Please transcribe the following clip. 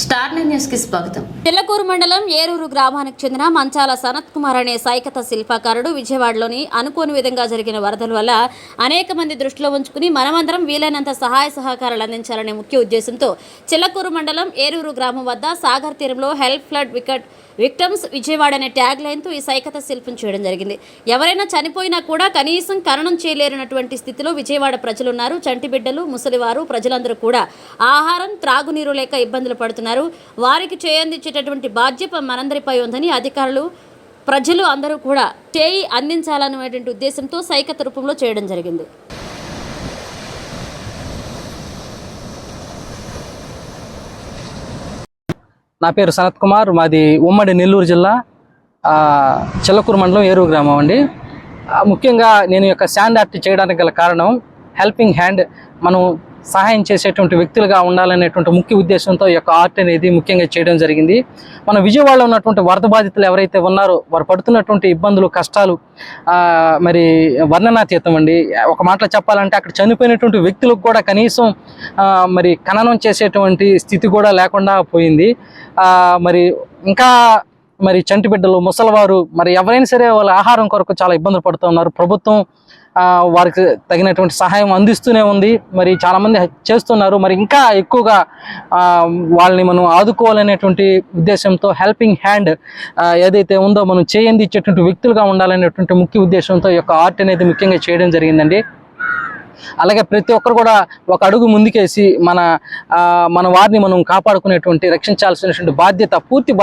Star news కి స్వాగతం. చిల్లకూరు మండలం ఏరూరు గ్రామానికి చెందిన మంచాల సనత్ కుమార్ అనే సైకత శిల్పకారుడు విజయవాడలోని అనుకోని విధంగా జరిగిన వరదల వల్ల అనేక మంది దృష్టిలో ఉంచుకుని మనమందరం వీలైనంత సహాయ సహకారాలు అందించాలనే ముఖ్య ఉద్దేశంతో చిల్లకూరు మండలం ఏరూరు గ్రామం వద్ద సాగర్ తీరంలో హెల్ప్ ఫ్లడ్ విక్టమ్స్ విజయవాడ అనే ట్యాగ్ లైన్తో ఈ సైకత శిల్పం చేయడం జరిగింది. ఎవరైనా చనిపోయినా కూడా కనీసం ఖననం చేయలేనటువంటి స్థితిలో విజయవాడ ప్రజలున్నారు. చంటి బిడ్డలు, ముసలివారు, ప్రజలందరూ కూడా ఆహారం, త్రాగునీరు లేక ఇబ్బందులు పడుతున్నారు. వారికి చేయందించేటటువంటి బాధ్యత మనందరిపై ఉందని అధికారులు, ప్రజలు అందరూ కూడా చేయి అందించాలనేటువంటి ఉద్దేశంతో సైకత రూపంలో చేయడం జరిగింది. నా పేరు సనత్ కుమార్. మాది ఉమ్మడి నెల్లూరు జిల్లా చిల్లకూరు మండలం ఏరూరు గ్రామం అండి. ముఖ్యంగా నేను యొక్క శాండ్ ఆర్ట్ చేయడానికి గల కారణం హెల్పింగ్ హ్యాండ్, మనం సహాయం చేసేటువంటి వ్యక్తులుగా ఉండాలనేటువంటి ముఖ్య ఉద్దేశంతో ఈ యొక్క ఆర్ట్ అనేది ముఖ్యంగా చేయడం జరిగింది. మన విజయవాడలో ఉన్నటువంటి వరద బాధితులు ఎవరైతే ఉన్నారో వారు పడుతున్నటువంటి ఇబ్బందులు, కష్టాలు మరి వర్ణనాతీతం అండి. ఒక మాటలో చెప్పాలంటే అక్కడ చనిపోయినటువంటి వ్యక్తులకు కూడా కనీసం మరి ఖననం చేసేటువంటి స్థితి కూడా లేకుండా పోయింది. మరి ఇంకా మరి చంటి బిడ్డలు, ముసలివారు, మరి ఎవరైనా సరే వాళ్ళ ఆహారం కొరకు చాలా ఇబ్బందులు పడుతూ ఉన్నారు. ప్రభుత్వం వారికి తగినటువంటి సహాయం అందిస్తూనే ఉంది. మరి చాలామంది చేస్తున్నారు. మరి ఇంకా ఎక్కువగా వాళ్ళని మనం ఆదుకోవాలనేటువంటి ఉద్దేశంతో హెల్పింగ్ హ్యాండ్ ఏదైతే ఉందో మనం చేయందించేటువంటి వ్యక్తులుగా ఉండాలనేటువంటి ముఖ్య ఉద్దేశంతో ఈ యొక్క ఆర్ట్ అనేది ముఖ్యంగా చేయడం జరిగిందండి. అలాగే ప్రతి ఒక్కరు కూడా ఒక అడుగు ముందుకేసి మన వారిని మనం కాపాడుకునేటువంటి, రక్షించాల్సినటువంటి బాధ్యత, పూర్తి బాధ్యత